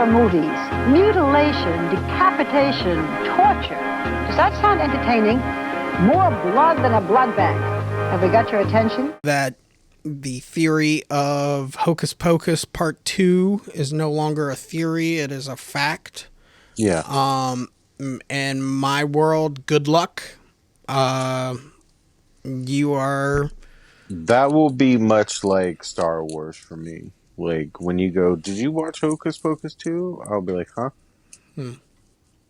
horror movies, mutilation, decapitation, torture. Does that sound entertaining? More blood than a blood bank. Have we got your attention? That the theory of Hocus Pocus Part 2 is no longer a theory, it is a fact. Yeah. In my world, good luck. You are... That will be much like Star Wars for me. Like, when you go, did you watch Hocus Pocus 2? I'll be like, huh?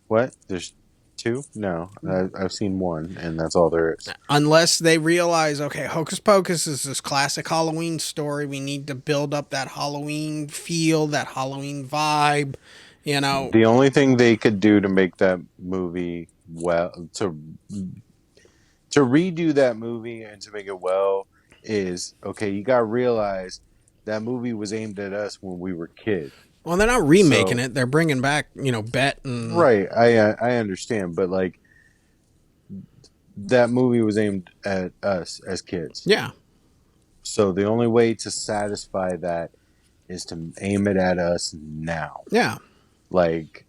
What? There's 2? No. I've seen 1, and that's all there is. Unless they realize, okay, Hocus Pocus is this classic Halloween story. We need to build up that Halloween feel, that Halloween vibe, you know. The only thing they could do to make that movie to redo that movie and to make it well is, okay, you got to realize that movie was aimed at us when we were kids. Well, they're not remaking it. They're bringing back, Bet and... Right. I understand. But, like, that movie was aimed at us as kids. Yeah. So the only way to satisfy that is to aim it at us now. Yeah. Like,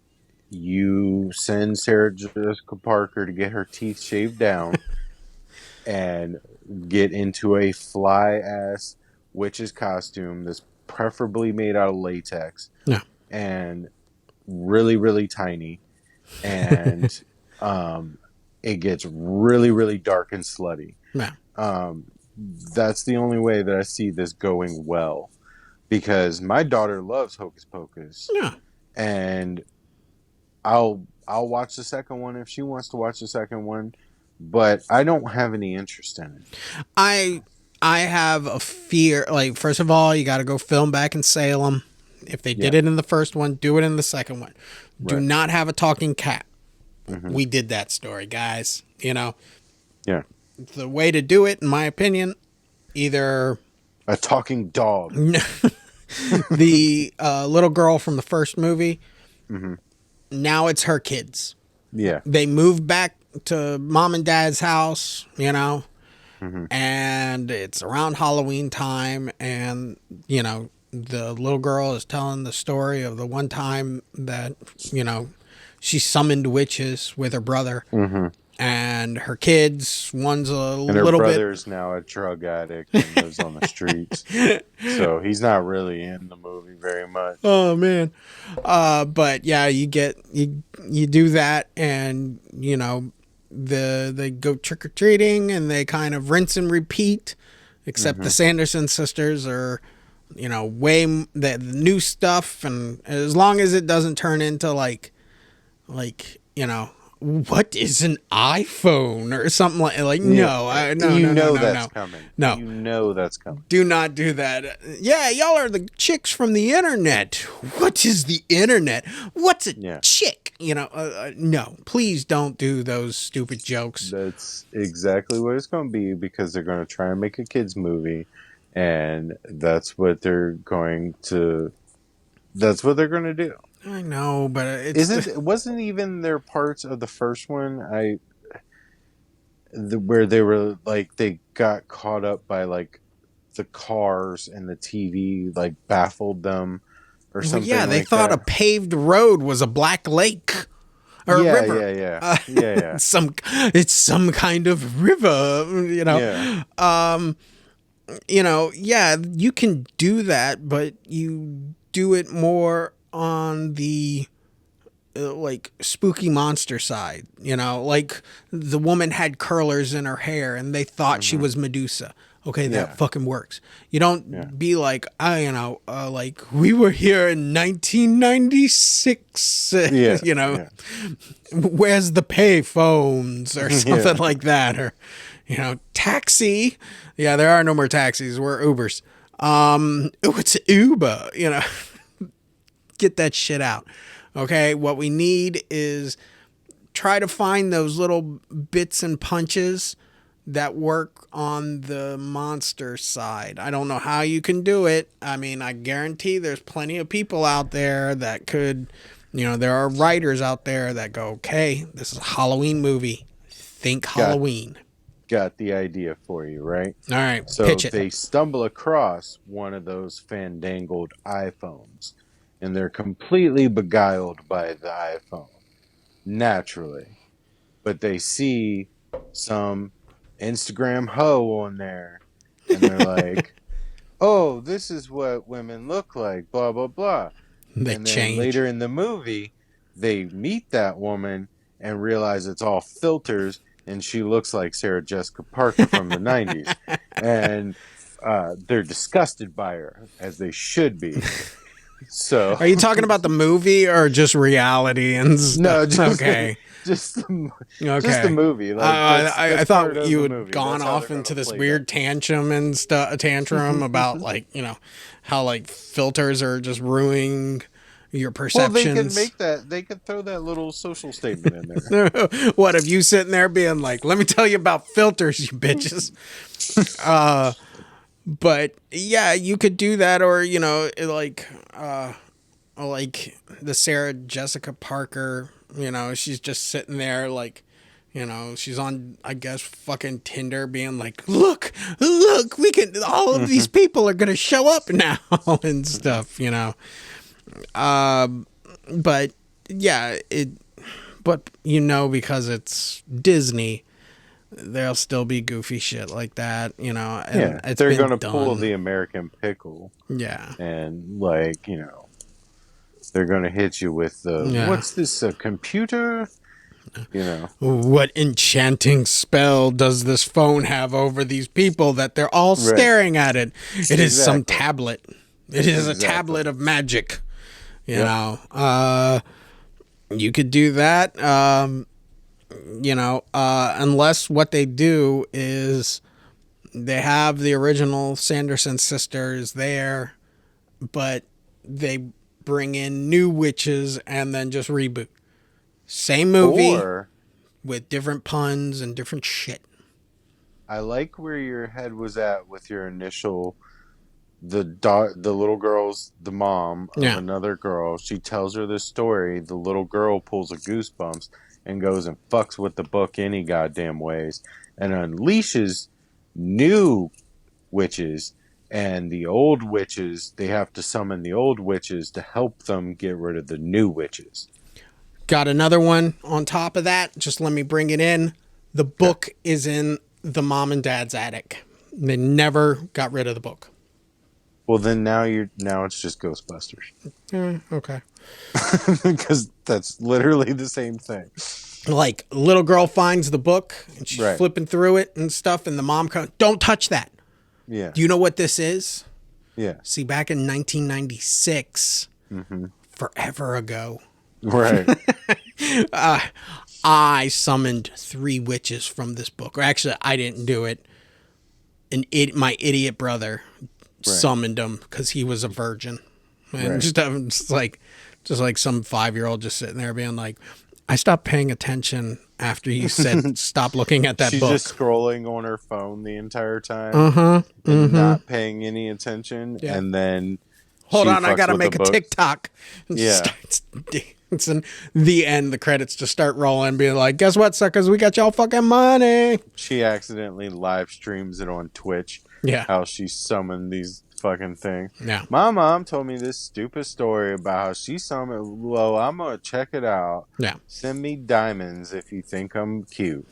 you send Sarah Jessica Parker to get her teeth shaved down and get into a fly-ass witch's costume that's preferably made out of latex. Yeah. And really, really tiny. And it gets really, really dark and slutty. Yeah. That's the only way that I see this going well. Because my daughter loves Hocus Pocus. Yeah. And I'll watch the second one if she wants to watch the second one. But I don't have any interest in it. I have a fear. Like, first of all, you got to go film back in Salem. If they did it in the first one, do it in the second one. Right. Do not have a talking cat. Mm-hmm. We did that story, guys. Yeah. The way to do it, in my opinion, either a talking dog. The little girl from the first movie. Mm-hmm. Now it's her kids. Yeah. They moved back to mom and dad's house, Mm-hmm. and it's around Halloween time, and the little girl is telling the story of the one time that she summoned witches with her brother. Mm-hmm. And her kids, one's a little bit. And her brother's now a drug addict and lives on the streets. So he's not really in the movie very much. Oh man. But yeah, you do that, and they go trick or treating, and they kind of rinse and repeat. Except the Sanderson sisters are, way the new stuff, and as long as it doesn't turn into like what is an iPhone or something like no. That's coming. No. You know that's coming. Do not do that. Yeah, y'all are the chicks from the internet. What is the internet? What's a chick? No, please don't do those stupid jokes. That's exactly what it's going to be, because they're going to try and make a kids movie, and that's what they're going to do. I know, but it wasn't even there parts of the first one where they were like, they got caught up by like the cars, and the TV like baffled them or something. Yeah, they thought a paved road was a black lake or a river. Yeah. It's some kind of river, you can do that, but you do it more on the like spooky monster side, like the woman had curlers in her hair and they thought she was Medusa. Okay, that fucking works. You don't be like, like we were here in 1996, where's the pay phones or something like that, or taxi. Yeah, there are no more taxis. We're Ubers. It's Uber. Get that shit out. Okay, what we need is try to find those little bits and punches that work on the monster side. I don't know how you can do it. I mean, I guarantee there's plenty of people out there that could, there are writers out there that go, okay, this is a Halloween movie. Think Halloween. Got the idea for you, right? All right, so pitch it. They stumble across one of those fandangled iPhones. and they're completely beguiled by the iPhone naturally, but they see some Instagram hoe on there, and they're like, "Oh, this is what women look like." Blah blah blah. They And then change. later in the movie, they meet that woman and realize it's all filters, and she looks like Sarah Jessica Parker from the '90s, and they're disgusted by her, as they should be. So Are you talking about the movie or just reality and no, stuff? Okay. just the, just the Okay. movie. Like that's I part thought of you the had movie. gone That's how off they're into gonna this play weird tantrum about like, how like filters are just ruining your Well, they could perceptions. make that. They could throw that little social statement in there. What have you sitting there being like, let me tell you about filters, you bitches. But yeah, you could do that, or like the Sarah Jessica Parker, she's just sitting there like, she's on, I guess, fucking Tinder being like, look, we can, all of these people are going to show up now and stuff, But yeah, but because it's Disney, there'll still be goofy shit like that, and Yeah, it's they're been gonna done. pull the American pickle, Yeah. and like they're gonna hit you with the Yeah. what's this, a computer? What enchanting spell does this phone have over these people that they're all Right. staring at it? It is some Exactly. tablet. It is a Exactly. tablet of magic. Yep. You could do that. Unless what they do is they have the original Sanderson Sisters there, but they bring in new witches and then just reboot. Same movie Or with different puns and different shit. I like where your head was at with your initial. The little girl's the mom of Yeah. another girl. She tells her this story. The little girl pulls a goosebumps and goes and fucks with the book any goddamn ways, and unleashes new witches. And the old witches, they have to summon the old witches to help them get rid of the new witches. Got another one on top of that. Just let me bring it in. The book is in the mom and dad's attic. They never got rid of the book. Well, then now it's just Ghostbusters. Okay. Because that's literally the same thing. Like, little girl finds the book and she's Right. flipping through it and stuff, and the mom comes, don't touch that. Yeah. Do you know what this is? Yeah. See, back in 1996, forever ago, Right. I summoned 3 witches from this book. Or actually, I didn't do it. My idiot brother summoned them because he was a virgin. And just like some 5-year-old just sitting there being like, I stopped paying attention after you said stop looking at that She's book. just scrolling on her phone the entire time and not paying any attention. Yeah. And then Hold she on, I fucks gotta with make the a book. TikTok. And it's in the end, the credits just start rolling, being like, guess what, suckers? We got y'all fucking money. She accidentally live streams it on Twitch. Yeah. How she summoned these fucking things. Yeah. My mom told me this stupid story about how she summoned. Well, I'm gonna check it out. Yeah. Send me diamonds if you think I'm cute.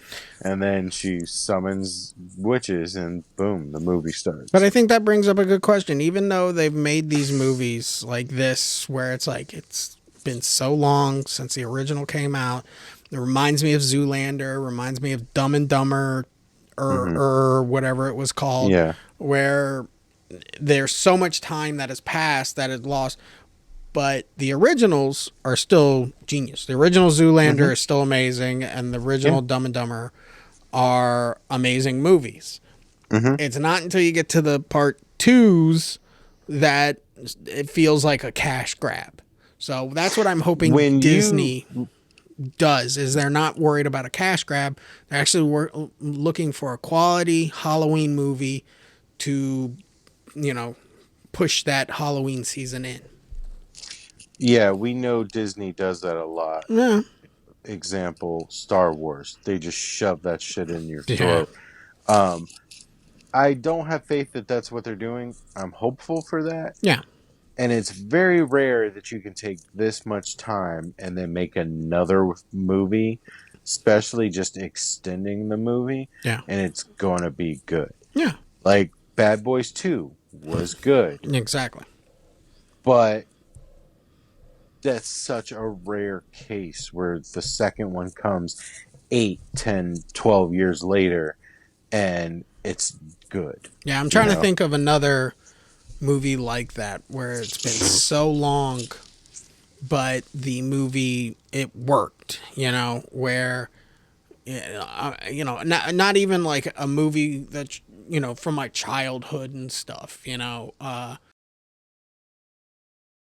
And then she summons witches, and boom, the movie starts. But I think that brings up a good question. Even though they've made these movies like this, where it's like, it's been so long since the original came out. It reminds me of Zoolander, reminds me of Dumb and Dumber, or whatever it was called. Yeah. Where there's so much time that has passed that it lost. But the originals are still genius. The original Zoolander is still amazing, and the original Dumb and Dumber are amazing movies. It's not until you get to the part 2s that it feels like a cash grab. So that's what I'm hoping Disney does, is they're not worried about a cash grab. They're actually looking for a quality Halloween movie to, push that Halloween season in. Yeah, we know Disney does that a lot. Yeah. Example, Star Wars. They just shove that shit in your Yeah. throat. I don't have faith that that's what they're doing. I'm hopeful for that. Yeah. And it's very rare that you can take this much time and then make another movie, especially just extending the movie, Yeah. and it's going to be good. Yeah. Like Bad Boys 2 was good, Exactly. but that's such a rare case where the second one comes 8, 10, 12 years later and it's good. Yeah, I'm trying to think of another movie like that where it's been so long, but the movie it worked. Where not even like a movie that from my childhood and stuff.